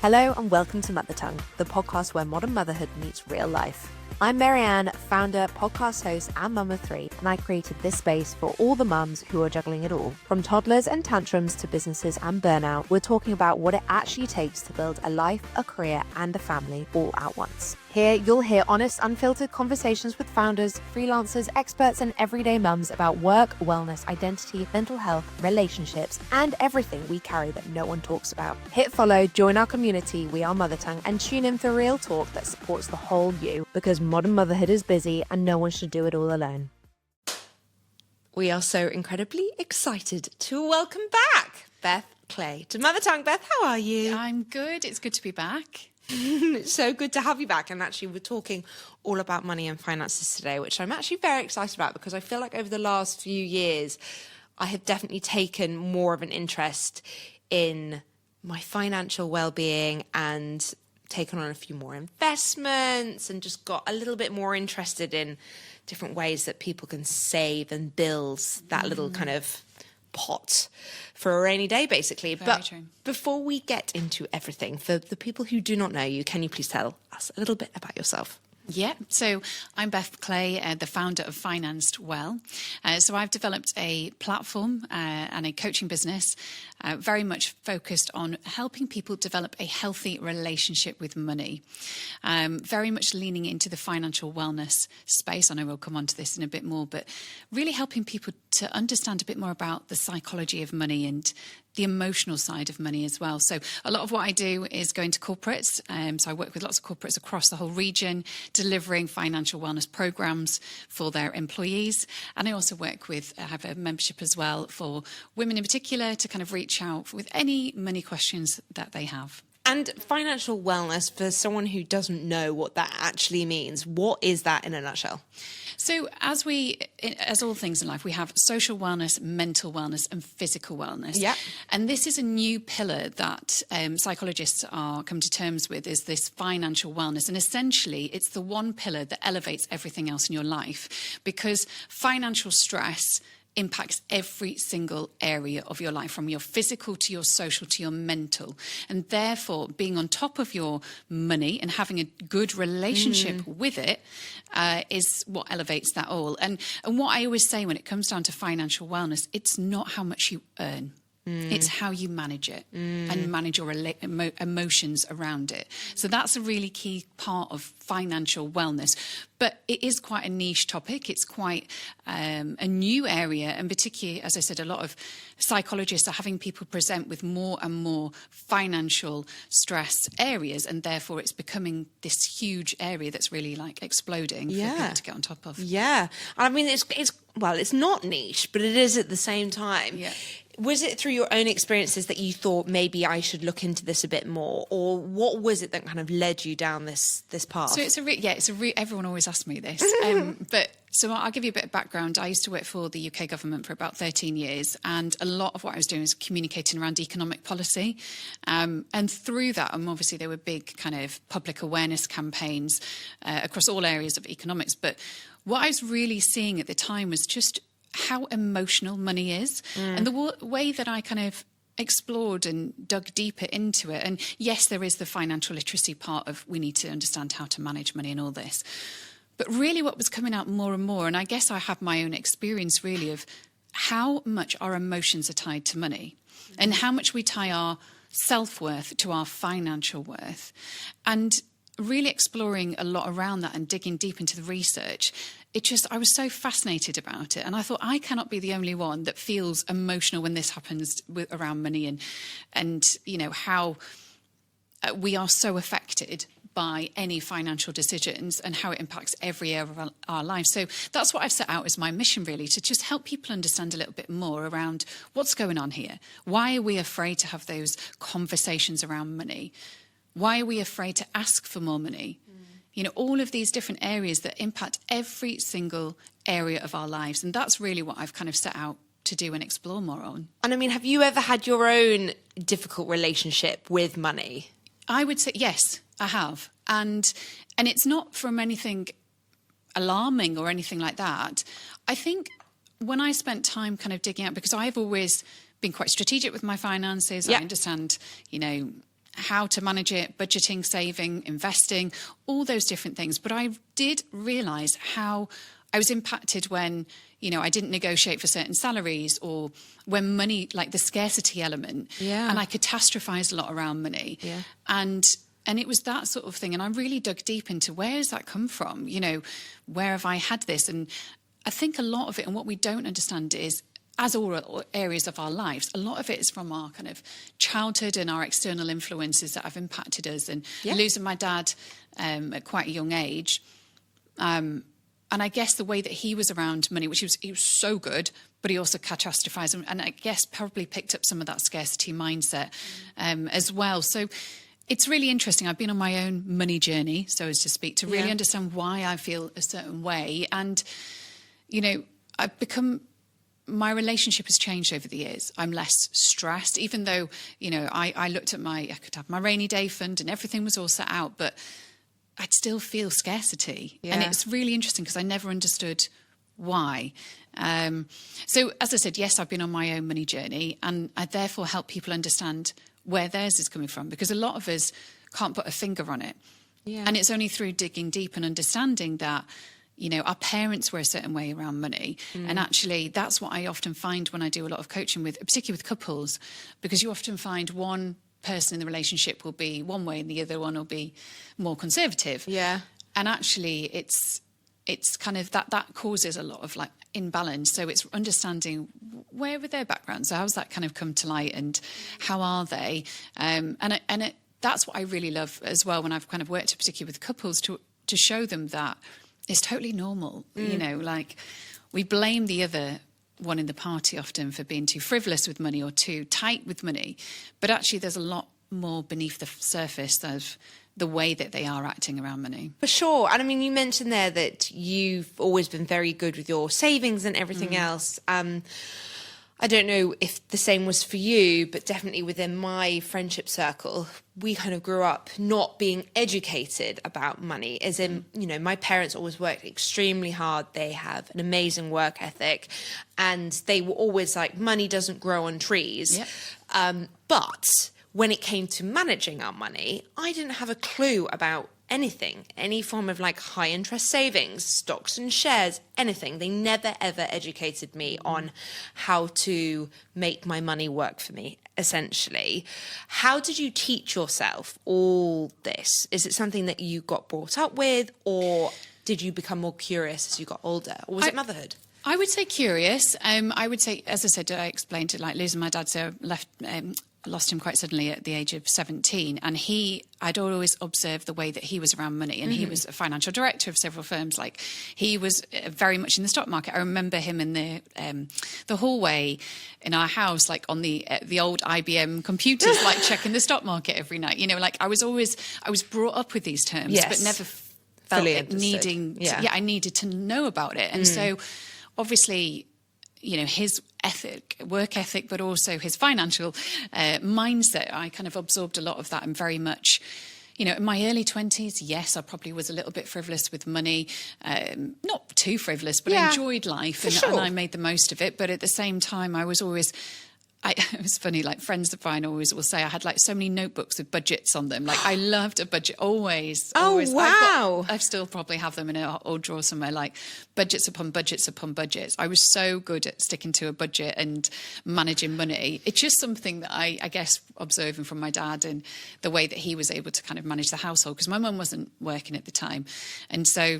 Hello and welcome to Mother Tongue, the podcast where modern motherhood meets real life. I'm Marianne, founder, podcast host, and mum of three, and I created this space for all the mums who are juggling it all. From toddlers and tantrums to businesses and burnout, we're talking about what it actually takes to build a life, a career, and a family all at once. Here, you'll hear honest, unfiltered conversations with founders, freelancers, experts, and everyday mums about work, wellness, identity, mental health, relationships, and everything we carry that no one talks about. Hit follow, join our community, We Are Mother Tongue, and tune in for real talk that supports the whole you, because modern motherhood is busy and no one should do it all alone. We are so incredibly excited to welcome back Beth Clay to Mother Tongue. Beth, how are you? I'm good. It's good to be back. It's so good to have you back. And actually, we're talking all about money and finances today, which I'm actually very excited about because I feel like over the last few years, I have definitely taken more of an interest in my financial well-being and taken on a few more investments and just got a little bit more interested in different ways that people can save and build that little kind of pot for a rainy day, basically. Very true. Before we get into everything, for the people who do not know you, can you please tell us a little bit about yourself? Yeah, so I'm Beth Clay, the founder of Financed Well. So I've developed a platform and a coaching business very much focused on helping people develop a healthy relationship with money, very much leaning into the financial wellness space. I know we'll come on to this in a bit more, but really helping people to understand a bit more about the psychology of money and the emotional side of money as well. So a lot of what I do is going to corporates. So I work with lots of corporates across the whole region, delivering financial wellness programs for their employees. And I also work with, I have a membership as well for women in particular to kind of reach out with any money questions that they have. And financial wellness, for someone who doesn't know what that actually means, what is that in a nutshell? So as all things in life, we have social wellness, mental wellness and physical wellness. Yeah. And this is a new pillar that psychologists are come to terms with, is this financial wellness. And essentially, it's the one pillar that elevates everything else in your life, because financial stress impacts every single area of your life, from your physical to your social to your mental. And therefore, being on top of your money and having a good relationship with it is what elevates that all. And what I always say when it comes down to financial wellness, it's not how much you earn. It's how you manage it and manage your emotions around it. So that's a really key part of financial wellness. But it is quite a niche topic. It's quite a new area. And particularly, as I said, a lot of psychologists are having people present with more and more financial stress areas. And therefore, it's becoming this huge area that's really like exploding for people to get on top of. Yeah. I mean, it's not niche, but it is at the same time. Yeah. Was it through your own experiences that you thought maybe I should look into this a bit more, or what was it that kind of led you down this path? So everyone always asks me this, but so I'll give you a bit of background. I used to work for the UK government for about 13 years, and a lot of what I was doing was communicating around economic policy, and through that, obviously there were big kind of public awareness campaigns across all areas of economics. But what I was really seeing at the time was just how emotional money is, and the way that I kind of explored and dug deeper into it. And yes, there is the financial literacy part of we need to understand how to manage money and all this. But really what was coming out more and more, and I guess I have my own experience really of how much our emotions are tied to money and how much we tie our self-worth to our financial worth. And really exploring a lot around that and digging deep into the research, I was so fascinated about it. And I thought, I cannot be the only one that feels emotional when this happens around money and you know, how we are so affected by any financial decisions and how it impacts every area of our lives. So that's what I've set out as my mission, really, to just help people understand a little bit more around what's going on here. Why are we afraid to have those conversations around money? Why are we afraid to ask for more money? You know, all of these different areas that impact every single area of our lives. And that's really what I've kind of set out to do and explore more on. And I mean, have you ever had your own difficult relationship with money? I would say, yes, I have. And it's not from anything alarming or anything like that. I think when I spent time kind of digging out, because I've always been quite strategic with my finances, I understand, you know, how to manage it, budgeting, saving, investing, all those different things. But I did realise how I was impacted when, I didn't negotiate for certain salaries, or when money, like the scarcity element. Yeah. And I catastrophized a lot around money. Yeah. And it was that sort of thing. And I really dug deep into, where does that come from? Where have I had this? And I think a lot of it, and what we don't understand is, as all areas of our lives, a lot of it is from our kind of childhood and our external influences that have impacted us. And losing my dad at quite a young age, and I guess the way that he was around money, which he was so good, but he also catastrophized, and I guess probably picked up some of that scarcity mindset as well. So it's really interesting. I've been on my own money journey, so as to speak, to really understand why I feel a certain way. And, my relationship has changed over the years. I'm less stressed, even though, I looked at I could have my rainy day fund and everything was all set out, but I'd still feel scarcity. Yeah. And it's really interesting because I never understood why. So as I said, yes, I've been on my own money journey, and I therefore help people understand where theirs is coming from, because a lot of us can't put a finger on it. Yeah. And it's only through digging deep and understanding that, our parents were a certain way around money. And actually, that's what I often find when I do a lot of coaching particularly with couples, because you often find one person in the relationship will be one way and the other one will be more conservative. Yeah. And actually, it's kind of that causes a lot of like imbalance. So it's understanding where were their backgrounds, so how's that kind of come to light, and how are they? That's what I really love as well when I've kind of worked particularly with couples, to show them that it's totally normal. Like we blame the other one in the party often for being too frivolous with money or too tight with money, but actually there's a lot more beneath the surface of the way that they are acting around money. For sure. And I mean, you mentioned there that you've always been very good with your savings and everything else. I don't know if the same was for you, but definitely within my friendship circle, we kind of grew up not being educated about money. As in, my parents always worked extremely hard. They have an amazing work ethic, and they were always like, money doesn't grow on trees. Yep. But when it came to managing our money, I didn't have a clue about anything, any form of like high interest savings, stocks and shares, anything. They never, ever educated me on how to make my money work for me, essentially. How did you teach yourself all this? Is it something that you got brought up with, or did you become more curious as you got older, or was it motherhood? I would say curious. I would say, as I said, I explained it like losing my dad, so lost him quite suddenly at the age of 17, and I'd always observed the way that he was around money, and he was a financial director of several firms. Like he was very much in the stock market. I remember him in the hallway in our house, like on the old IBM computers, like checking the stock market every night. Like I was brought up with these terms, but never felt like needing. I needed to know about it, and so obviously, his work ethic, but also his financial mindset, I kind of absorbed a lot of that, and very much, in my early 20s, yes, I probably was a little bit frivolous with money, not too frivolous, but I enjoyed life, and I made the most of it. But at the same time, I was always... it was funny, like friends of mine always will say I had like so many notebooks with budgets on them. Like I loved a budget, always. Wow. I still probably have them in an old drawer somewhere, like budgets upon budgets upon budgets. I was so good at sticking to a budget and managing money. It's just something that I guess observing from my dad and the way that he was able to kind of manage the household, because my mum wasn't working at the time. And so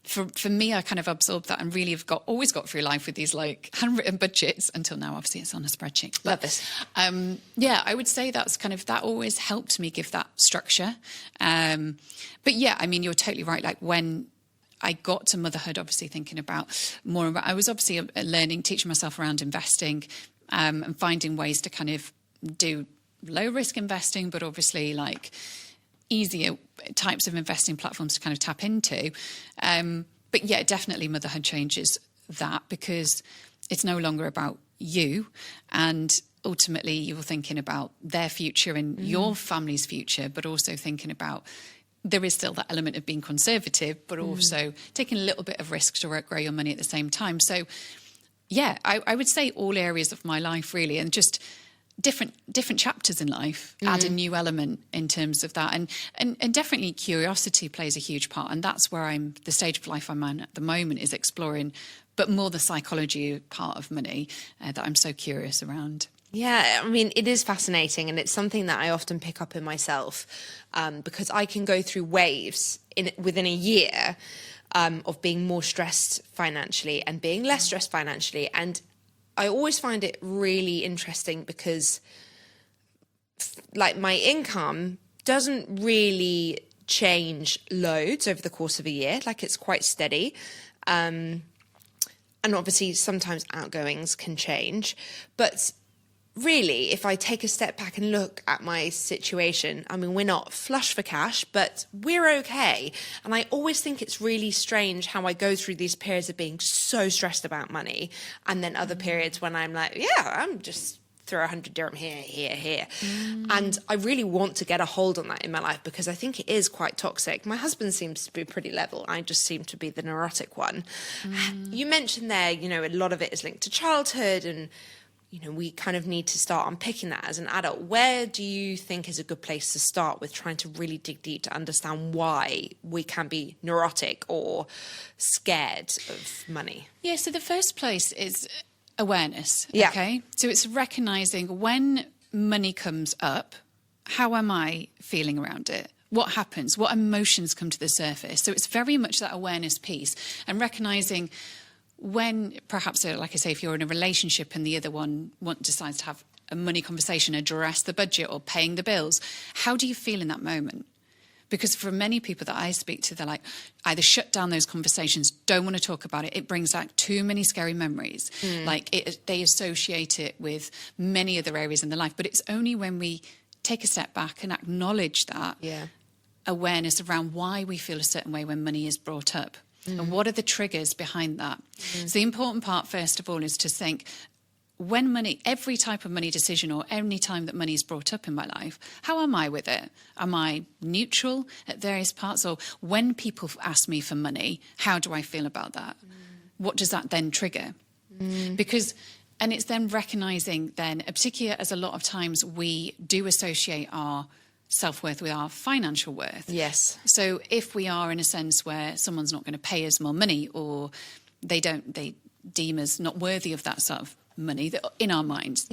for me, I kind of absorbed that and really have always got through life with these like handwritten budgets until now. Obviously, it's on a spreadsheet. Love this. I would say that always helped me give that structure. But yeah, I mean, you're totally right. Like when I got to motherhood, obviously thinking about more about, I was obviously teaching myself around investing and finding ways to kind of do low risk investing, but obviously like easier types of investing platforms to kind of tap into. But yeah, definitely motherhood changes that, because it's no longer about you, and ultimately you're thinking about their future and your family's future, but also thinking about there is still that element of being conservative, but also taking a little bit of risk to grow your money at the same time. So yeah, I would say all areas of my life really, and just different chapters in life add a new element in terms of that, and definitely curiosity plays a huge part, and that's where the stage of life I'm in at the moment is exploring, but more the psychology part of money that I'm so curious around. Yeah, I mean, it is fascinating, and it's something that I often pick up in myself, because I can go through waves within a year of being more stressed financially and being less stressed financially. And I always find it really interesting because like my income doesn't really change loads over the course of a year. Like it's quite steady. And obviously sometimes outgoings can change, but really, if I take a step back and look at my situation, I mean, we're not flush for cash, but we're okay. And I always think it's really strange how I go through these periods of being so stressed about money, and then other periods when I'm like, yeah, I'm just throw 100 dirham here. And I really want to get a hold on that in my life because I think it is quite toxic. My husband seems to be pretty level. I just seem to be the neurotic one. You mentioned there, you know, a lot of it is linked to childhood, and you know, we kind of need to start unpicking that as an adult. Where do you think is a good place to start with trying to really dig deep to understand why we can be neurotic or scared of money? Yeah, so the first place is awareness, Yeah. okay? So it's recognising when money comes up, how am I feeling around it? What happens? What emotions come to the surface? So it's very much that awareness piece, and recognising when perhaps, like I say, if you're in a relationship and the other one decides to have a money conversation, address the budget or paying the bills, how do you feel in that moment? Because for many people that I speak to, they're like, either shut down those conversations, don't want to talk about it. It brings back too many scary memories. They associate it with many other areas in their life. But it's only when we take a step back and acknowledge that awareness around why we feel a certain way when money is brought up. And what are the triggers behind that? So the important part, first of all, is to think, when money, every type of money decision or any time that money is brought up in my life, how am I with it? Am I neutral at various parts? Or when people ask me for money, how do I feel about that? What does that then trigger? Because, and it's then recognising then, particularly as a lot of times we do associate our self-worth with our financial worth. Yes. So if we are in a sense where someone's not going to pay us more money, or they deem us not worthy of that sort of money that in our minds,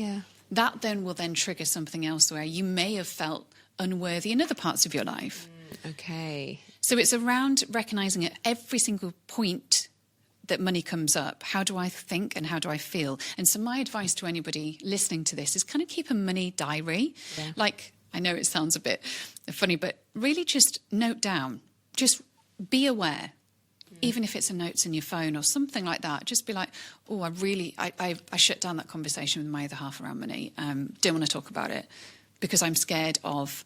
that then will then trigger something else where you may have felt unworthy in other parts of your life. Okay. So it's around recognising at every single point that money comes up, how do I think and how do I feel? And so my advice to anybody listening to this is kind of keep a money diary. Like, I know it sounds a bit funny, but really just note down, just be aware, even if it's a notes in your phone or something like that. Just be like, oh, I shut down that conversation with my other half around money. Don't want to talk about it because I'm scared of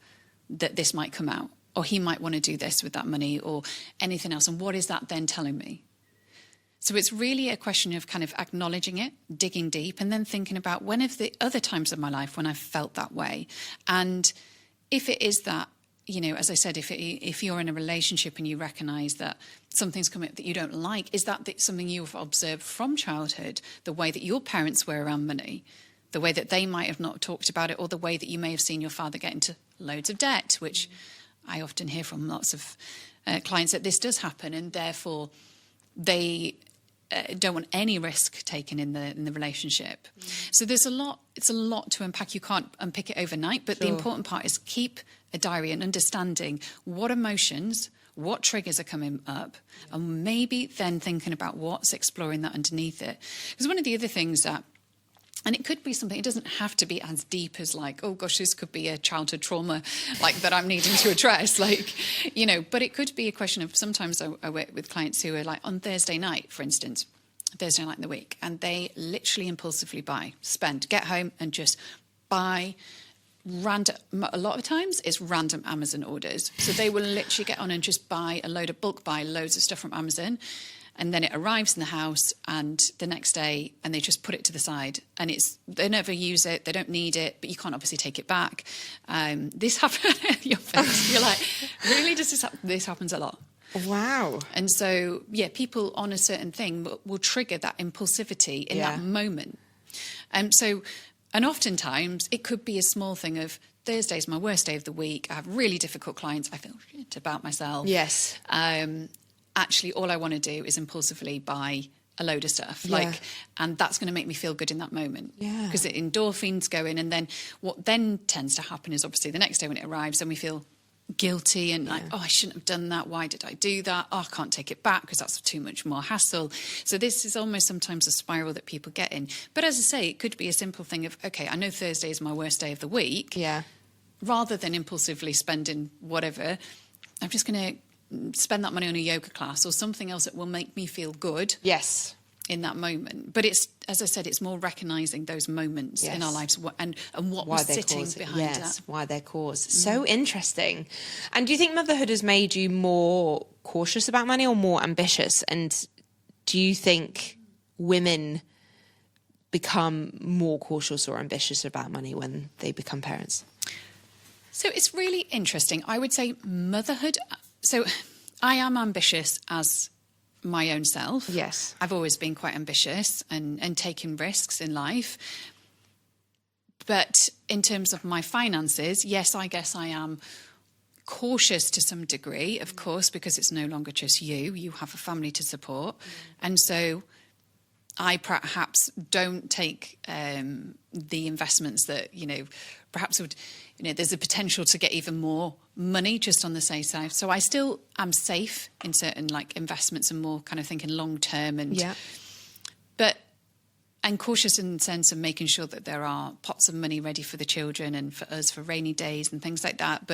that this might come out, or he might want to do this with that money or anything else. And what is that then telling me? So it's really a question of kind of acknowledging it, digging deep, and then thinking about when of the other times of my life when I've felt that way. And if it is that, you know, as I said, if you're in a relationship and you recognise that something's coming up that you don't like, is that something you've observed from childhood, the way that your parents were around money, the way that they might have not talked about it, or the way that you may have seen your father get into loads of debt, which I often hear from lots of clients that this does happen, and therefore they don't want any risk taken in the relationship. So there's a lot. It's a lot to unpack. You can't unpick it overnight, but the important part is keep a diary and understanding what emotions, what triggers are coming up, and maybe then thinking about what's exploring that underneath it. Because one of the other things that, and it could be something, it doesn't have to be as deep as like, oh gosh, this could be a childhood trauma like that I'm needing to address, like, you know, but it could be a question of, sometimes I work with clients who are like on Thursday night, for instance, Thursday night in the week, and they literally impulsively spend, get home and just buy random, a lot of times it's random Amazon orders. So they will literally get on and just buy loads of stuff from Amazon. And then it arrives in the house and the next day, and they just put it to the side, and they never use it. They don't need it, but you can't obviously take it back. This happens. Your face. You're like, really? Does this happen? This happens a lot. Wow. And so, yeah, people on a certain thing will trigger that impulsivity in that moment. So And oftentimes it could be a small thing of Thursday's my worst day of the week. I have really difficult clients. I feel shit about myself. Yes. Actually, all I want to do is impulsively buy a load of stuff, and that's going to make me feel good in that moment. Yeah. Because the endorphins go in, and then what then tends to happen is obviously the next day when it arrives, then we feel guilty and like, oh, I shouldn't have done that. Why did I do that? Oh, I can't take it back because that's too much more hassle. So this is almost sometimes a spiral that people get in. But as I say, it could be a simple thing of, okay, I know Thursday is my worst day of the week. Yeah. Rather than impulsively spending whatever, I'm just going to spend that money on a yoga class or something else that will make me feel good. Yes. In that moment. But it's, as I said, it's more recognising those moments in our lives and what was sitting behind that. Why they're caused. So interesting. And do you think motherhood has made you more cautious about money or more ambitious? And do you think women become more cautious or ambitious about money when they become parents? So it's really interesting. I would say motherhood. So I am ambitious as my own self. Yes. I've always been quite ambitious and taken risks in life. But in terms of my finances, yes, I guess I am cautious to some degree, of course, because it's no longer just you. You have a family to support. And so I perhaps don't take the investments that, perhaps would, there's a potential to get even more money just on the safe side. So I still am safe in certain investments and more kind of thinking long term and cautious in the sense of making sure that there are pots of money ready for the children and for us for rainy days and things like that.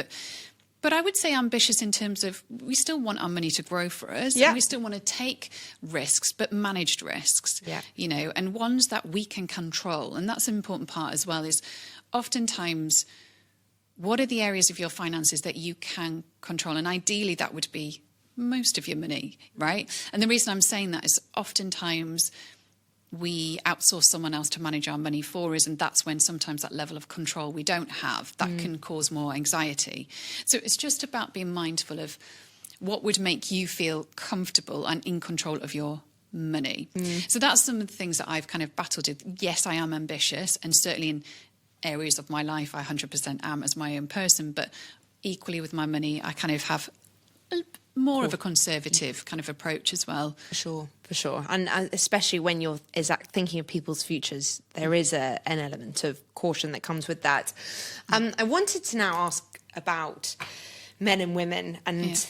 But I would say ambitious in terms of we still want our money to grow for us. Yeah. And we still want to take risks, but managed risks, and ones that we can control. And that's an important part as well is oftentimes what are the areas of your finances that you can control? And ideally that would be most of your money, right? And the reason I'm saying that is oftentimes we outsource someone else to manage our money for us, and that's when sometimes that level of control we don't have, that can cause more anxiety. So it's just about being mindful of what would make you feel comfortable and in control of your money. So that's some of the things that I've kind of battled with. Yes, I am ambitious, and certainly in areas of my life I 100% am as my own person, but equally with my money I kind of have more of a conservative kind of approach as well. For sure. And especially when you're thinking of people's futures, there is an element of caution that comes with that. I wanted to now ask about men and women and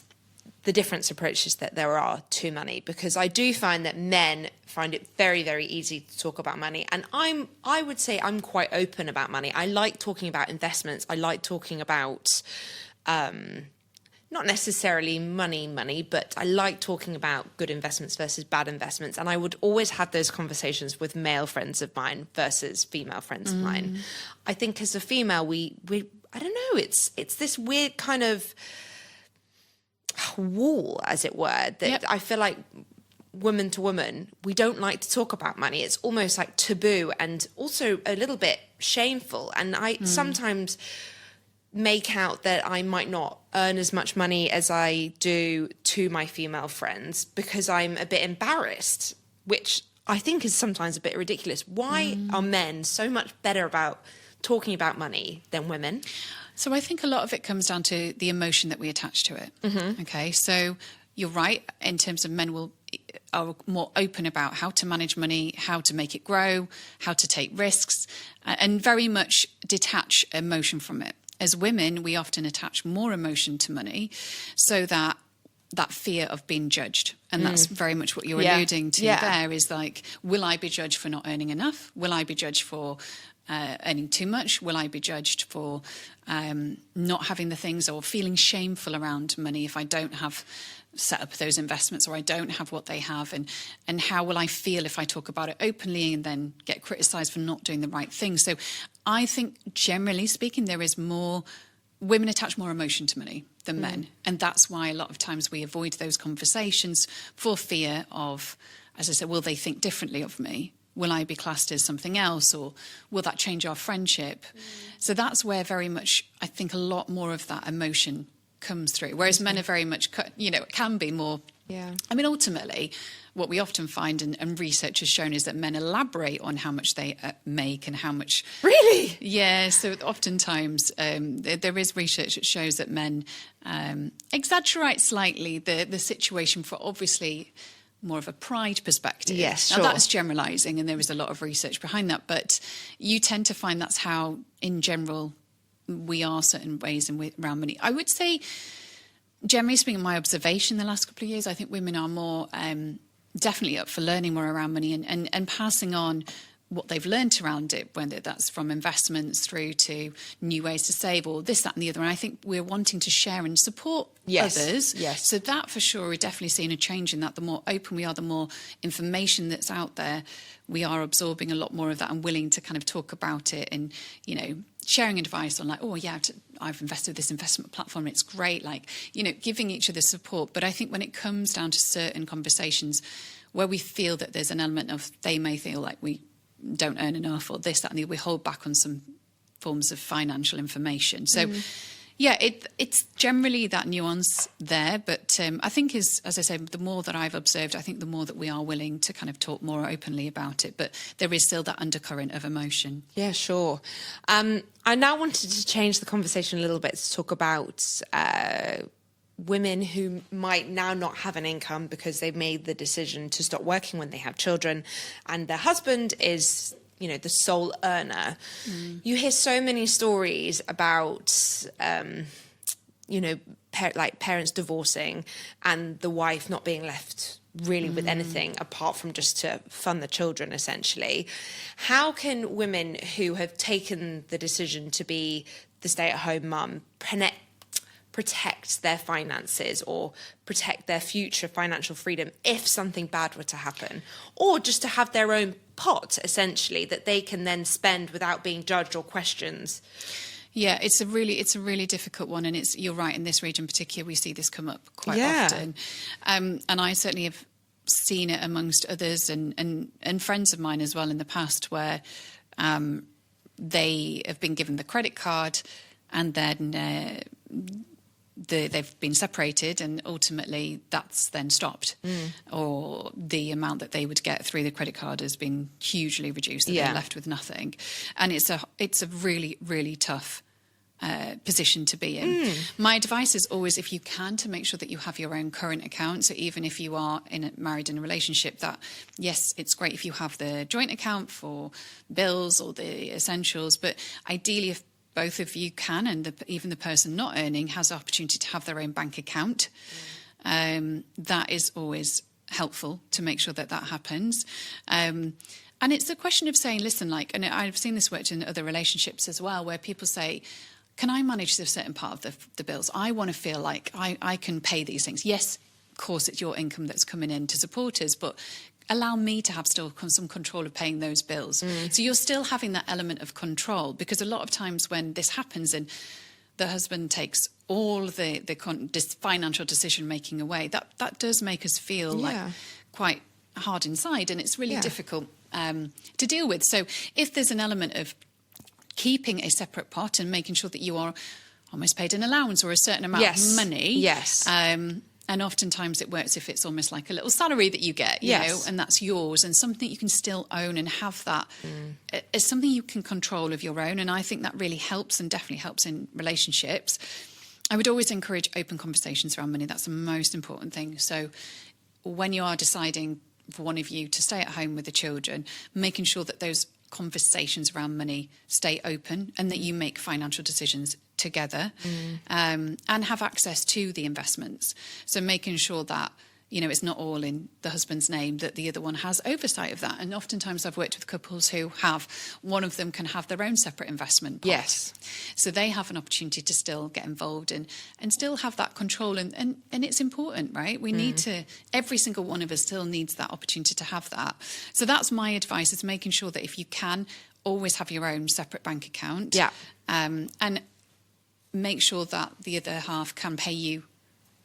the different approaches that there are to money, because I do find that men find it very, very easy to talk about money. And I would say I'm quite open about money. I like talking about investments. I like talking about not necessarily money, but I like talking about good investments versus bad investments. And I would always have those conversations with male friends of mine versus female friends of mine. I think as a female, we I don't know, it's this weird kind of wall, as it were, that I feel like woman to woman, we don't like to talk about money. It's almost like taboo and also a little bit shameful. And I sometimes make out that I might not earn as much money as I do to my female friends because I'm a bit embarrassed, which I think is sometimes a bit ridiculous. Why are men so much better about talking about money than women? So I think a lot of it comes down to the emotion that we attach to it. Okay, so you're right in terms of men are more open about how to manage money, how to make it grow, how to take risks, and very much detach emotion from it. As women, we often attach more emotion to money, so that fear of being judged. And that's very much what you're alluding to there is like, will I be judged for not earning enough? Will I be judged for earning too much? Will I be judged for not having the things, or feeling shameful around money if I don't have set up those investments, or I don't have what they have? And how will I feel if I talk about it openly and then get criticised for not doing the right thing? So I think generally speaking, women attach more emotion to money than men. And that's why a lot of times we avoid those conversations for fear of, as I said, will they think differently of me? Will I be classed as something else, or will that change our friendship? So that's where very much, I think a lot more of that emotion comes through. Whereas men are very much, can be more Yeah. I mean, ultimately, what we often find and research has shown is that men elaborate on how much they make and how much. Really? Yeah. So oftentimes there is research that shows that men exaggerate slightly the situation for obviously more of a pride perspective. Yes, sure. Now that's generalising, and there is a lot of research behind that. But you tend to find that's how, in general, we are certain ways around money. I would say, generally speaking, my observation the last couple of years, I think women are more definitely up for learning more around money and passing on what they've learnt around it, whether that's from investments through to new ways to save or this, that and the other. And I think we're wanting to share and support others. Yes. So that for sure, we're definitely seeing a change in that. The more open we are, the more information that's out there, we are absorbing a lot more of that and willing to kind of talk about it and, you know, sharing advice on like, oh yeah, I've invested in this investment platform. It's great. Like, you know, giving each other support. But I think when it comes down to certain conversations where we feel that there's an element of, they may feel like we don't earn enough or this, that and the other, we hold back on some forms of financial information. So yeah, it's generally that nuance there. But I think as I say, the more that I've observed, I think the more that we are willing to kind of talk more openly about it. But there is still that undercurrent of emotion. Yeah, sure. I now wanted to change the conversation a little bit to talk about women who might now not have an income because they've made the decision to stop working when they have children and their husband is, you know, the sole earner. You hear so many stories about, you know, parents divorcing and the wife not being left really with anything apart from just to fund the children, essentially. How can women who have taken the decision to be the stay-at-home mum protect their finances or protect their future financial freedom if something bad were to happen, or just to have their own pot essentially that they can then spend without being judged or questioned? Yeah, it's a really difficult one, and you're right, in this region in particular we see this come up quite often, and I certainly have seen it amongst others and friends of mine as well in the past where they have been given the credit card and then they've been separated and ultimately that's then stopped, or the amount that they would get through the credit card has been hugely reduced and they're left with nothing. And it's a really, really tough position to be in. My advice is always, if you can, to make sure that you have your own current account. So even if you are married in a relationship, that yes, it's great if you have the joint account for bills or the essentials, but ideally if both of you can, and even the person not earning has the opportunity to have their own bank account. That is always helpful to make sure that happens. And it's a question of saying, listen, like, and I've seen this worked in other relationships as well, where people say, can I manage a certain part of the bills? I want to feel like I can pay these things. Yes, of course, it's your income that's coming in to support us, but allow me to have still some control of paying those bills. So you're still having that element of control, because a lot of times when this happens and the husband takes all this financial decision making away, that does make us feel like quite hard inside, and it's really difficult to deal with. So if there's an element of keeping a separate pot and making sure that you are almost paid an allowance or a certain amount of money. And oftentimes it works if it's almost like a little salary that you get, you know, and that's yours, and something you can still own and have that as something you can control of your own. And I think that really helps, and definitely helps in relationships. I would always encourage open conversations around money. That's the most important thing. So when you are deciding for one of you to stay at home with the children, making sure that those conversations around money stay open and that you make financial decisions together, and have access to the investments. So making sure that, you know, it's not all in the husband's name, that the other one has oversight of that. And oftentimes I've worked with couples who have, one of them can have their own separate investment pot. So they have an opportunity to still get involved and still have that control. And it's important, right? We need to, every single one of us still needs that opportunity to have that. So that's my advice, is making sure that if you can, always have your own separate bank account. And make sure that the other half can pay you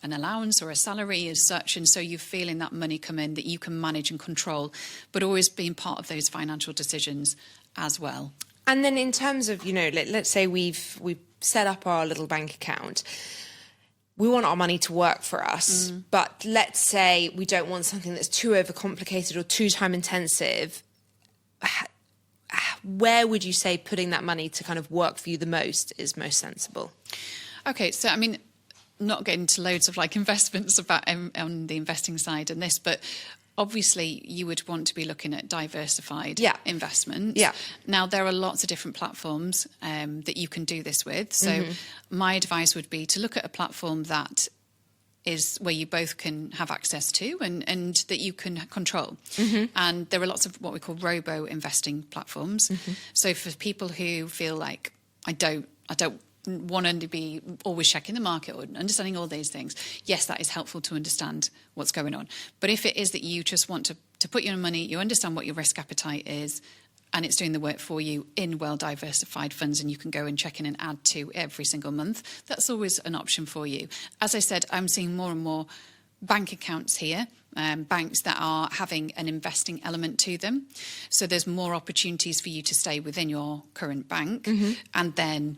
an allowance or a salary as such, and so you're feeling that money come in that you can manage and control, but always being part of those financial decisions as well. And then in terms of, you know, let's say we've set up our little bank account, we want our money to work for us, but let's say we don't want something that's too overcomplicated or too time intensive. Where would you say putting that money to kind of work for you the most is most sensible? Okay, so I mean, not getting into loads of like investments about on the investing side and this, but obviously you would want to be looking at diversified investments. Yeah. Now, there are lots of different platforms that you can do this with. So my advice would be to look at a platform that is where you both can have access to and that you can control. And there are lots of what we call robo investing platforms. So for people who feel like I don't want to be always checking the market or understanding all these things, yes, that is helpful to understand what's going on. But if it is that you just want to put your money, you understand what your risk appetite is, and it's doing the work for you in well-diversified funds, and you can go and check in and add to every single month, that's always an option for you. As I said, I'm seeing more and more bank accounts here, banks that are having an investing element to them. So there's more opportunities for you to stay within your current bank and then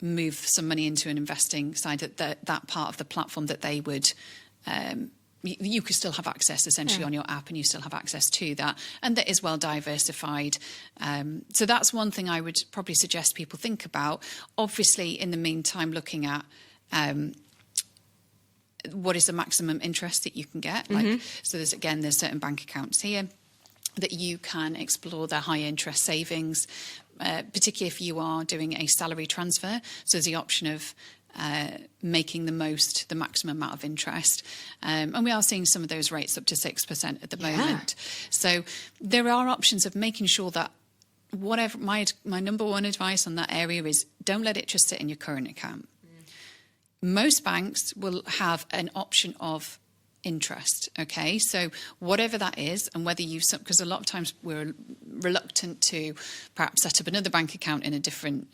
move some money into an investing side, that part of the platform that they would... you could still have access essentially on your app, and you still have access to that, and that is well diversified. So that's one thing I would probably suggest people think about. Obviously, in the meantime, looking at what is the maximum interest that you can get. Like, so there's certain bank accounts here that you can explore their high interest savings, particularly if you are doing a salary transfer. So there's the option of making the maximum amount of interest. And we are seeing some of those rates up to 6% at the moment. So there are options of making sure that whatever my number one advice on that area is, don't let it just sit in your current account. Most banks will have an option of interest. Okay, so whatever that is, and whether you've, because a lot of times we're reluctant to perhaps set up another bank account in a different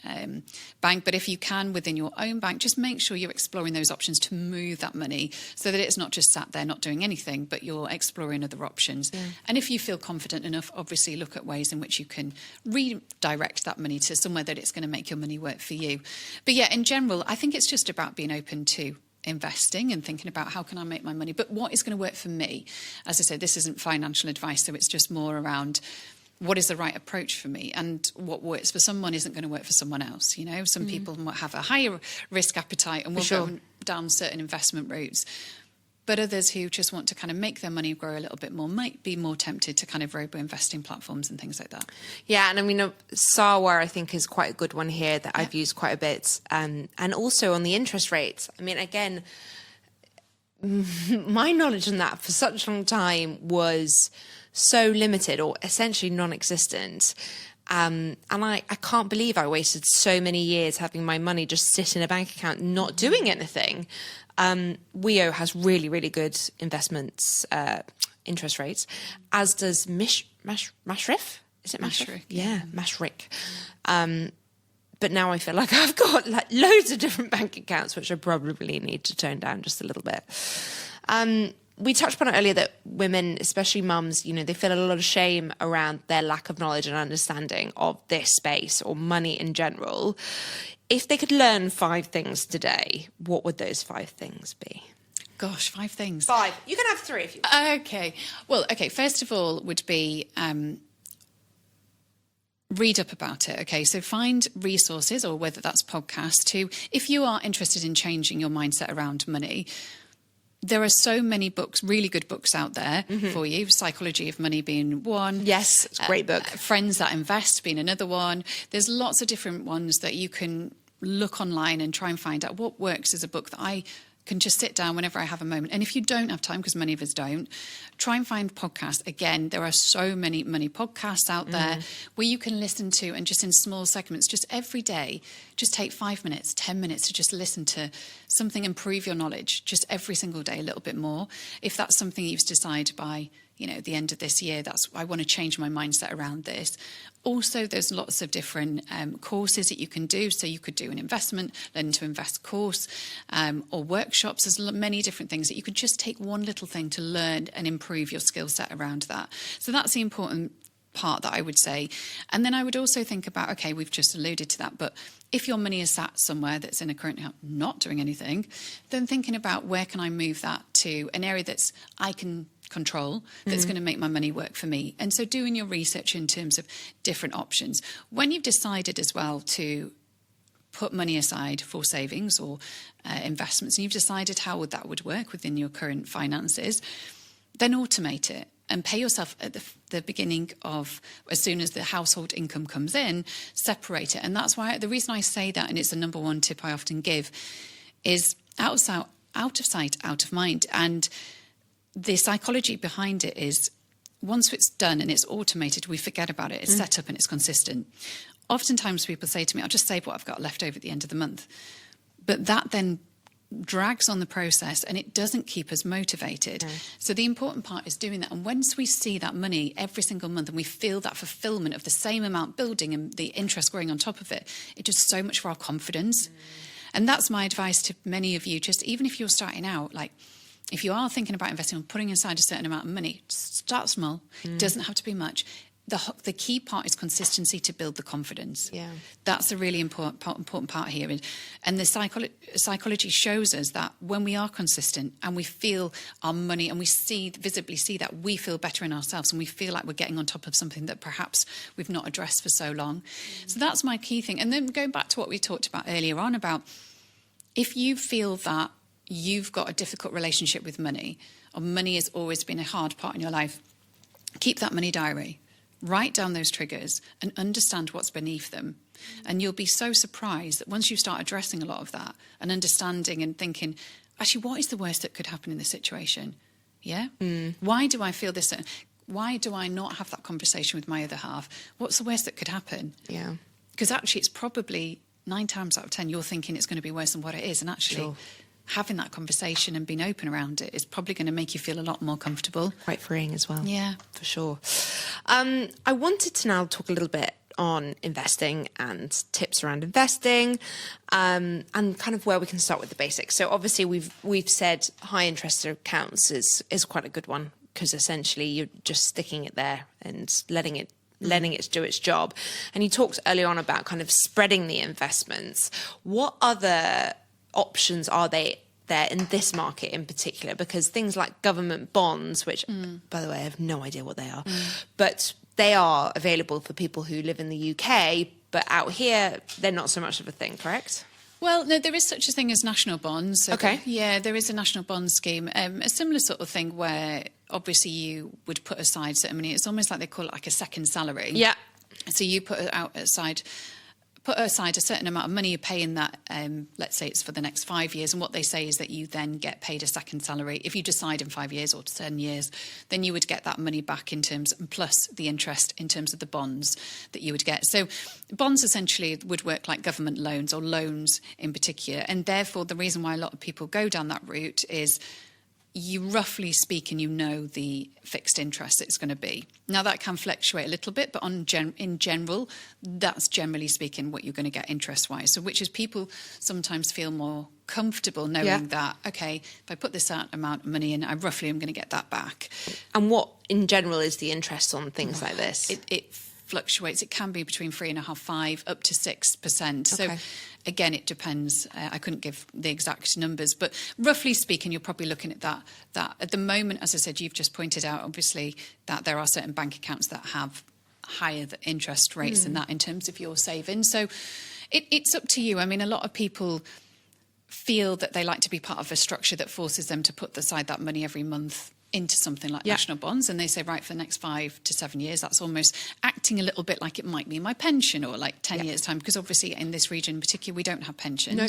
bank, but if you can within your own bank, just make sure you're exploring those options to move that money so that it's not just sat there not doing anything, but you're exploring other options. And if you feel confident enough, obviously look at ways in which you can redirect that money to somewhere that it's going to make your money work for you. But yeah, in general, I think it's just about being open to investing and thinking about how can I make my money, but what is going to work for me. As I said, this isn't financial advice, so it's just more around what is the right approach for me, and what works for someone isn't going to work for someone else. You know, some people might have a higher risk appetite and will go down certain investment routes, but others who just want to kind of make their money grow a little bit more might be more tempted to kind of robo-investing platforms and things like that. Yeah, and I mean, Sawa, I think, is quite a good one here that I've used quite a bit. And also on the interest rates. I mean, again, my knowledge on that for such a long time was so limited, or essentially non-existent. And I can't believe I wasted so many years having my money just sit in a bank account not doing anything. WEO has really, really good investments, interest rates, as does Mashreq. Is it Mashreq? Yeah, Mashreq. But now I feel like I've got like loads of different bank accounts, which I probably need to tone down just a little bit. We touched upon it earlier that women, especially mums, you know, they feel a lot of shame around their lack of knowledge and understanding of this space or money in general. If they could learn 5 things today, what would those 5 things be? Gosh, 5 things. 5. You can have 3 if you want. Okay. Well, okay, first of all would be read up about it. Okay, so find resources, or whether that's podcasts, to, if you are interested in changing your mindset around money. There are so many books, really good books out there for you. Psychology of Money being one. Yes, it's a great book. Friends That Invest being another one. There's lots of different ones that you can look online and try and find out what works as a book that I can just sit down whenever I have a moment. And if you don't have time, because many of us don't, try and find podcasts. Again, there are so many money podcasts out there where you can listen to, and just in small segments, just every day, just take 5 minutes, 10 minutes to just listen to something, improve your knowledge, just every single day a little bit more. If that's something you've decided by, you know, the end of this year, I want to change my mindset around this. Also, there's lots of different courses that you can do. So you could do an learn to invest course, or workshops. There's many different things that you could just take one little thing to learn and improve your skill set around that. So that's the important part that I would say. And then I would also think about, okay, we've just alluded to that, but if your money is sat somewhere that's in a current account not doing anything, then thinking about where can I move that to an area that's I can control, that's going to make my money work for me. And so doing your research in terms of different options. When you've decided as well to put money aside for savings or investments, and you've decided how that would work within your current finances, then automate it. And pay yourself at the beginning of, as soon as the household income comes in, separate it. And that's why the reason I say that, and it's the number one tip I often give, is out of sight, out of mind. And the psychology behind it is once it's done and it's automated, we forget about it. It's set up and it's consistent. Oftentimes people say to me, I'll just save what I've got left over at the end of the month. But that then drags on the process and it doesn't keep us motivated. So the important part is doing that. And once we see that money every single month and we feel that fulfillment of the same amount building and the interest growing on top of it, it does so much for our confidence. And that's my advice to many of you, just even if you're starting out, like if you are thinking about investing or putting aside a certain amount of money, start small. It doesn't have to be much. The key part is consistency to build the confidence. Yeah. That's a really important part here. And the psychology shows us that when we are consistent and we feel our money and we visibly see that, we feel better in ourselves and we feel like we're getting on top of something that perhaps we've not addressed for so long. So that's my key thing. And then going back to what we talked about earlier on about if you feel that you've got a difficult relationship with money or money has always been a hard part in your life, keep that money diary. Write down those triggers and understand what's beneath them. And you'll be so surprised that once you start addressing a lot of that and understanding and thinking, actually, what is the worst that could happen in this situation? Yeah? Why do I feel this? Why do I not have that conversation with my other half? What's the worst that could happen? Yeah. Because actually, it's probably 9 times out of 10, you're thinking it's going to be worse than what it is. And actually, having that conversation and being open around it is probably going to make you feel a lot more comfortable. Quite freeing as well. Yeah. For sure. I wanted to now talk a little bit on investing and tips around investing, and kind of where we can start with the basics. So obviously we've said high interest accounts is quite a good one because essentially you're just sticking it there and letting it do its job. And you talked earlier on about kind of spreading the investments. What other options are there in this market in particular? Because things like government bonds, which by the way I have no idea what they are, but they are available for people who live in the UK, but out here they're not so much of a thing, correct? Well, no, there is such a thing as national bonds. So Okay. Yeah, there is a national bond scheme. A similar sort of thing where obviously you would put aside certain money. It's almost like they call it like a second salary. Yeah. So you put aside a certain amount of money, you pay in that, let's say it's for the next 5 years. And what they say is that you then get paid a second salary. If you decide in 5 years or 10 years, then you would get that money back in terms, plus the interest in terms of the bonds that you would get. So bonds essentially would work like government loans or loans in particular. And therefore, the reason why a lot of people go down that route is you roughly speaking, you know the fixed interest it's going to be. Now, that can fluctuate a little bit, but in general, that's generally speaking what you're going to get interest-wise. So which is people sometimes feel more comfortable knowing that, okay, if I put this amount of money in, I roughly am going to get that back. And what, in general, is the interest on things like this? It fluctuates. It can be between 3.5%, 5%, up to 6%. So again, it depends. I couldn't give the exact numbers, but roughly speaking, you're probably looking at that at the moment, as I said, you've just pointed out, obviously, that there are certain bank accounts that have higher interest rates than that in terms of your savings. So it's up to you. I mean, a lot of people feel that they like to be part of a structure that forces them to put aside that money every month into something like national bonds, and they say, right, for the next 5 to 7 years, that's almost acting a little bit like it might be my pension, or like 10 years time, because obviously in this region in particular we don't have pensions. No.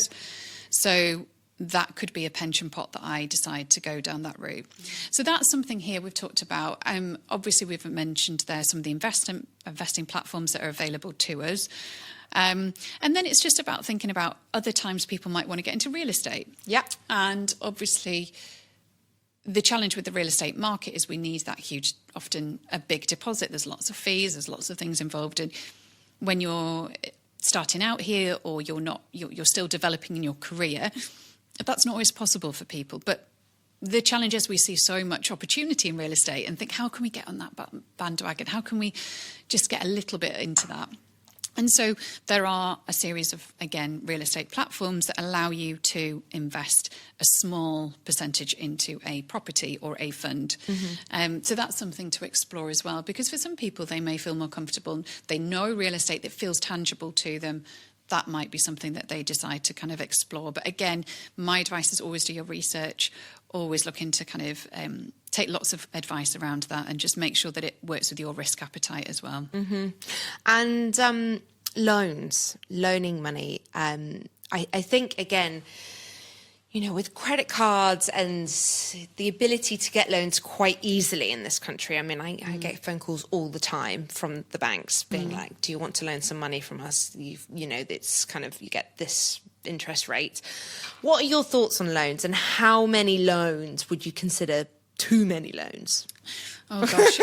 So that could be a pension pot that I decide to go down that route. So that's something here we've talked about. Obviously we've mentioned there some of the investing platforms that are available to us. And then it's just about thinking about other times people might want to get into real estate. Yeah. And obviously the challenge with the real estate market is we need that huge, often a big deposit. There's lots of fees, there's lots of things involved. And when you're starting out here, or you're still developing in your career, that's not always possible for people. But the challenge is we see so much opportunity in real estate and think, how can we get on that bandwagon? How can we just get a little bit into that? And so there are a series of, again, real estate platforms that allow you to invest a small percentage into a property or a fund. So that's something to explore as well, because for some people, they may feel more comfortable. They know real estate that feels tangible to them. That might be something that they decide to kind of explore. But again, my advice is always do your research, always look into kind of take lots of advice around that, and just make sure that it works with your risk appetite as well. And loaning money. I think, again, you know, with credit cards and the ability to get loans quite easily in this country. I mean, I get phone calls all the time from the banks being like, do you want to loan some money from us? You know, it's kind of, you get this interest rate. What are your thoughts on loans, and how many loans would you consider too many loans? Oh gosh,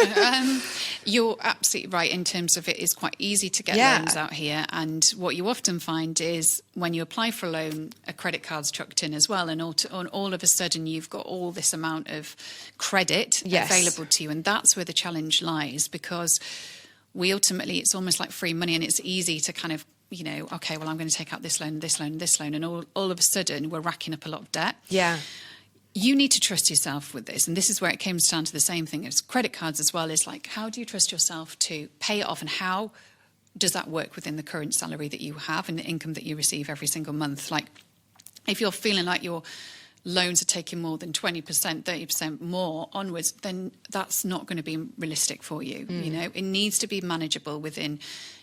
you're absolutely right in terms of it is quite easy to get loans out here, and what you often find is when you apply for a loan, a credit card's chucked in as well, and all of a sudden you've got all this amount of credit available to you, and that's where the challenge lies, because we ultimately, it's almost like free money, and it's easy to kind of, you know, okay, well, I'm going to take out this loan, this loan, this loan, and all of a sudden we're racking up a lot of debt. Yeah. You need to trust yourself with this. And this is where it comes down to the same thing as credit cards as well, is like, how do you trust yourself to pay it off, and how does that work within the current salary that you have and the income that you receive every single month? Like, if you're feeling like your loans are taking more than 20%, 30% more onwards, then that's not going to be realistic for you. You know, it needs to be manageable within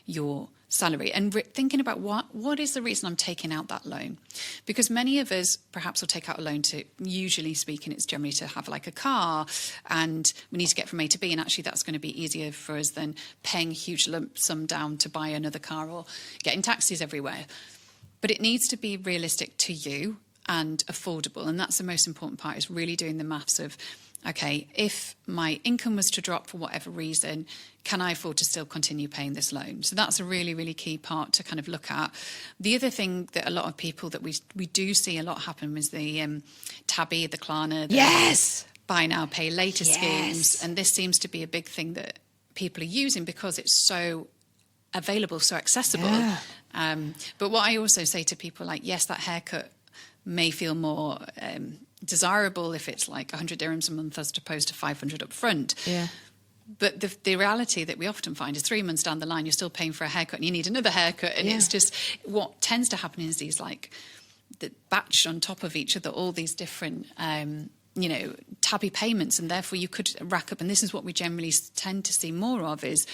your salary, and thinking about what is the reason I'm taking out that loan, because many of us perhaps will take out a loan to, usually speaking, it's generally to have like a car, and we need to get from A to B, and actually that's going to be easier for us than paying a huge lump sum down to buy another car or getting taxis everywhere. But it needs to be realistic to you and affordable, and that's the most important part, is really doing the maths of, okay, if my income was to drop for whatever reason, can I afford to still continue paying this loan? So that's a really, really key part to kind of look at. The other thing that a lot of people that we do see a lot happen is the Tabby, the Klarna, the buy now, pay later schemes. And this seems to be a big thing that people are using because it's so available, so accessible. But what I also say to people, like, yes, that haircut may feel more desirable if it's like 100 dirhams a month as opposed to 500 up front. But the reality that we often find is 3 months down the line, you're still paying for a haircut and you need another haircut. And it's just, what tends to happen is these like the batch on top of each other, all these different, you know, tabby payments. And therefore you could rack up. And this is what we generally tend to see more of, is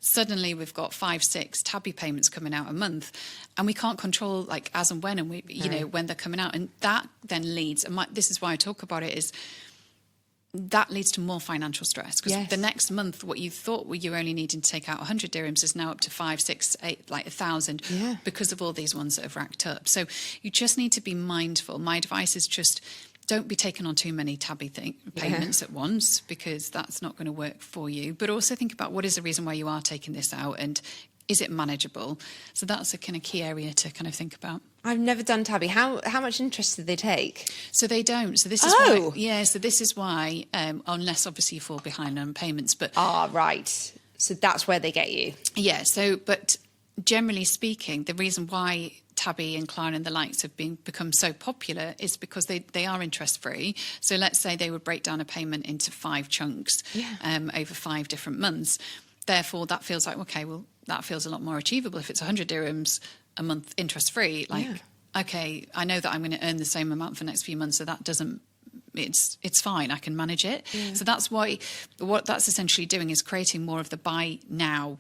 suddenly we've got 5-6 tabby payments coming out a month, and we can't control like as and when, and we, you know, when they're coming out. And that then leads, and this is why I talk about it, is that leads to more financial stress, because the next month, what you thought you were only needing to take out 100 dirhams is now up to 5, 6, 8, like 1,000 because of all these ones that have racked up. So you just need to be mindful. My advice is just don't be taking on too many tabby payments at once, because that's not going to work for you. But also think about what is the reason why you are taking this out, and is it manageable? So that's a kind of key area to kind of think about. I've never done tabby. How much interest did they take? So they don't. So this is why. So this is why, unless obviously you fall behind on payments. But right. So that's where they get you. Yeah. So, but generally speaking, the reason why Tabby and Klarna and the likes have become so popular is because they are interest free. So let's say they would break down a payment into 5 chunks over 5 different months. Therefore, that feels like, okay, well, that feels a lot more achievable if it's 100 dirhams a month interest free. Like, okay, I know that I'm going to earn the same amount for the next few months, so that doesn't, it's fine, I can manage it. So that's why what that's essentially doing is creating more of the buy now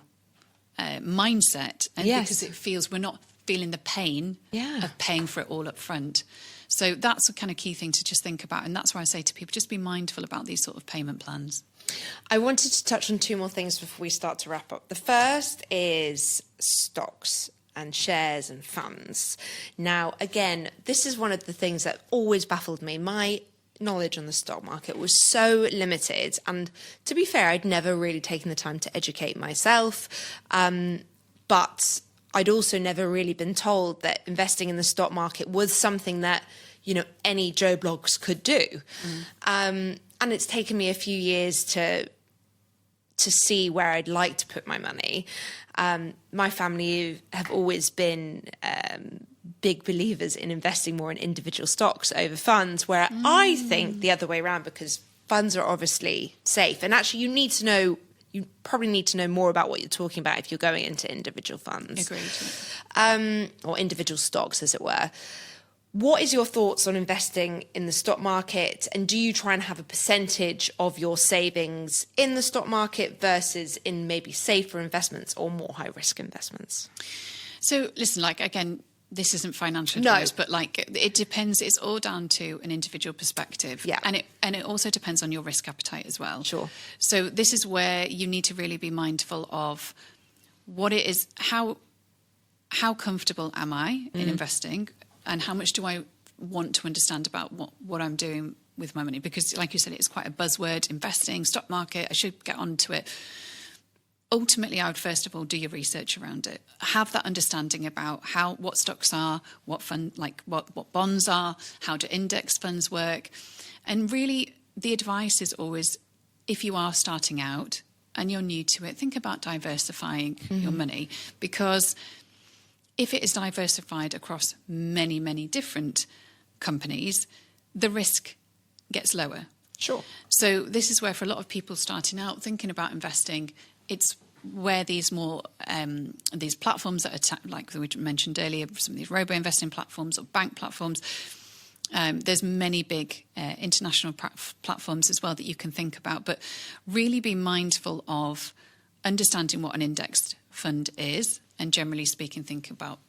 mindset, and because it feels we're not feeling the pain of paying for it all up front. So that's a kind of key thing to just think about, and that's why I say to people, just be mindful about these sort of payment plans. I wanted to touch on 2 more things before we start to wrap up. The first is stocks and shares and funds. Now, again, this is one of the things that always baffled me. My knowledge on the stock market was so limited, and to be fair, I'd never really taken the time to educate myself, but I'd also never really been told that investing in the stock market was something that any Joe Blogs could do. And it's taken me a few years to see where I'd like to put my money. My family have always been big believers in investing more in individual stocks over funds, where I think the other way around, because funds are obviously safe. And actually you probably need to know more about what you're talking about if you're going into individual funds. Agreed. Or individual stocks, as it were. What is your thoughts on investing in the stock market? And do you try and have a percentage of your savings in the stock market versus in maybe safer investments or more high risk investments? So listen, again, this isn't financial advice, but it depends. It's all down to an individual perspective. Yeah. And it also depends on your risk appetite as well. Sure. So this is where you need to really be mindful of what it is, how comfortable am I in investing, and how much do I want to understand about what I'm doing with my money? Because like you said, it's quite a buzzword, investing, stock market, I should get onto it. Ultimately, I would first of all do your research around it. Have that understanding about what stocks are, what bonds are, how do index funds work. And really, the advice is always, if you are starting out and you're new to it, think about diversifying your money, because if it is diversified across many, many different companies, the risk gets lower. Sure. So this is where, for a lot of people starting out thinking about investing, it's where these more these platforms that are like we mentioned earlier, some of these robo-investing platforms or bank platforms. There's many big international platforms as well that you can think about, but really be mindful of understanding what an indexed fund is, and generally speaking, think about,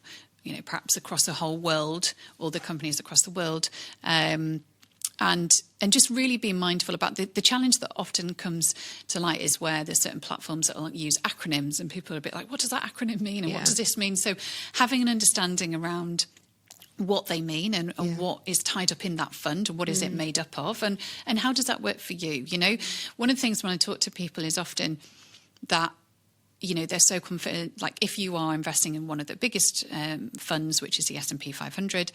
perhaps across the whole world, all the companies across the world, and just really be mindful about the challenge that often comes to light is where there's certain platforms that will use acronyms, and people are a bit like, what does that acronym mean? And what does this mean? So having an understanding around what they mean and what is tied up in that fund, and what is it made up of, and how does that work for you? One of the things when I talk to people is often that, they're so confident, like if you are investing in one of the biggest funds, which is the S&P 500,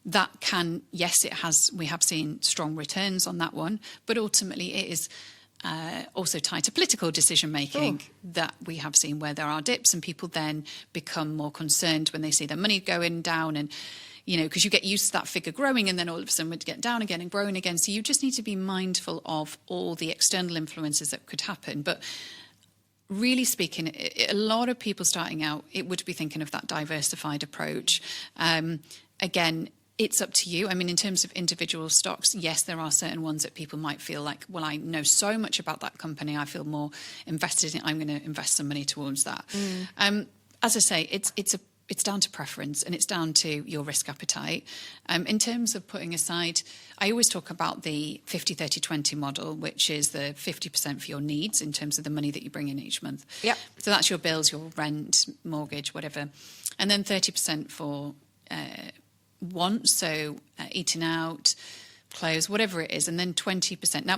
that can, yes, we have seen strong returns on that one, but ultimately it is also tied to political decision making that we have seen, where there are dips and people then become more concerned when they see their money going down, and because you get used to that figure growing and then all of a sudden would get down again and growing again. So you just need to be mindful of all the external influences that could happen. But really speaking, a lot of people starting out, it would be thinking of that diversified approach. Again, it's up to you. I mean, in terms of individual stocks, yes, there are certain ones that people might feel like, well, I know so much about that company, I feel more invested in it, I'm going to invest some money towards that. As I say, it's down to preference, and it's down to your risk appetite. In terms of putting aside, I always talk about the 50-30-20 model, which is the 50% for your needs in terms of the money that you bring in each month. Yep. So that's your bills, your rent, mortgage, whatever. And then 30% for wants, so eating out, clothes, whatever it is. And then 20%. Now,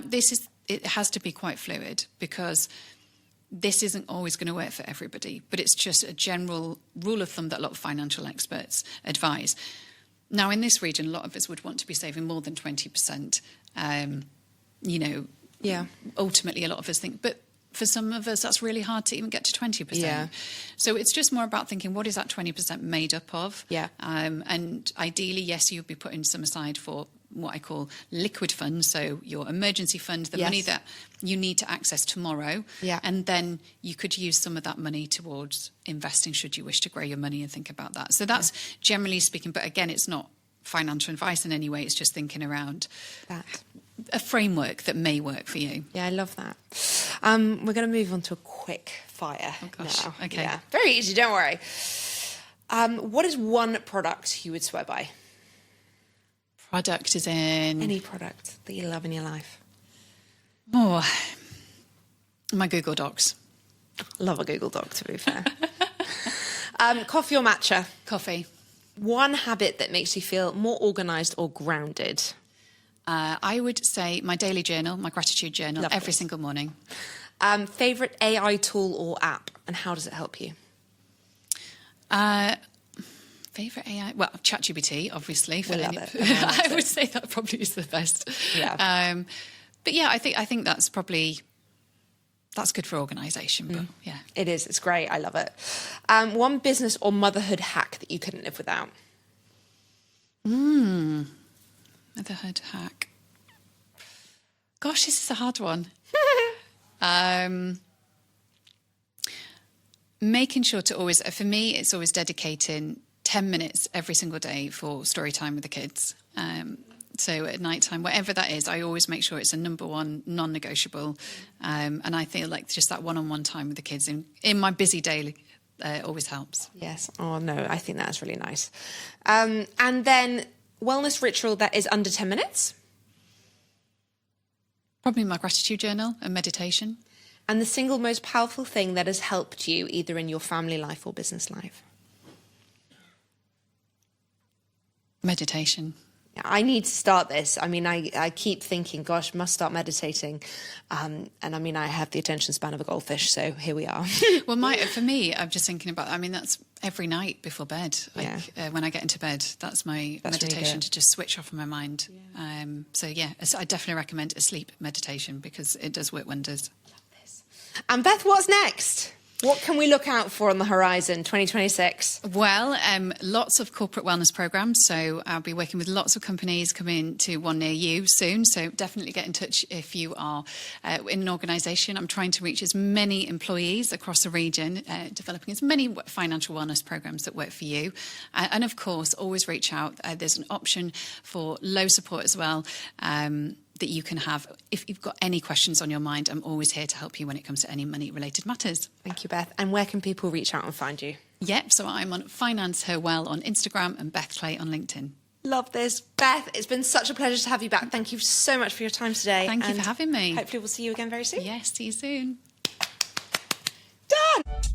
it has to be quite fluid, because this isn't always going to work for everybody, but it's just a general rule of thumb that a lot of financial experts advise. Now, in this region, a lot of us would want to be saving more than 20%. Ultimately, a lot of us think, but for some of us, that's really hard to even get to 20%. Yeah. So it's just more about thinking, what is that 20% made up of? Yeah. And ideally, yes, you'll be putting some aside for what I call liquid funds, so your emergency fund, the money that you need to access tomorrow. Yeah. And then you could use some of that money towards investing should you wish to grow your money and think about that. So that's generally speaking, but again, it's not financial advice in any way, it's just thinking around that. A framework that may work for you. Yeah, I love that. We're going to move on to a quick fire now. Okay. Yeah, very easy, don't worry. What is one product you would swear by? Product is in... Any product that you love in your life. Oh, my Google Docs. Love a Google Doc, to be fair. Coffee or matcha? Coffee. One habit that makes you feel more organised or grounded? I would say my daily journal, my gratitude journal, Love every this. single morning. Favourite AI tool or app, and how does it help you? Favourite AI? Well, ChatGPT, obviously. We love it. I would say that probably is the best. Yeah. But yeah, I think that's good for organisation. But yeah, It is. It's great. I love it. One business or motherhood hack that you couldn't live without? motherhood hack. Gosh, this is a hard one. Making sure to always, for me, it's always dedicating 10 minutes every single day for story time with the kids. So at night time, whatever that is, I always make sure it's a number one non-negotiable. And I feel like just that one-on-one time with the kids in my busy day always helps. Yes. Oh, no, I think that's really nice. And then wellness ritual that is under 10 minutes? Probably my gratitude journal and meditation. And the single most powerful thing that has helped you either in your family life or business life? Meditation. I need to start this. I mean, I keep thinking, gosh, must start meditating. And I mean, I have the attention span of a goldfish, so here we are. Well, for me, I'm just thinking about, I mean, that's every night before bed. When I get into bed, that's my meditation, to just switch off my mind. Yeah. So I definitely recommend a sleep meditation because it does work wonders. Love this. And Beth, what's next? What can we look out for on the horizon, 2026? Well, lots of corporate wellness programs. So I'll be working with lots of companies coming to one near you soon. So definitely get in touch if you are in an organisation. I'm trying to reach as many employees across the region, developing as many financial wellness programs that work for you. And of course, always reach out. There's an option for low support as well. That you can have. If you've got any questions on your mind, I'm always here to help you when it comes to any money-related matters. Thank you, Beth. And where can people reach out and find you? Yep, so I'm on Finance Her Well on Instagram and Beth Clay on LinkedIn. Love this. Beth, it's been such a pleasure to have you back. Thank you so much for your time today. Thank you for having me. Hopefully we'll see you again very soon. Yes, see you soon. Done!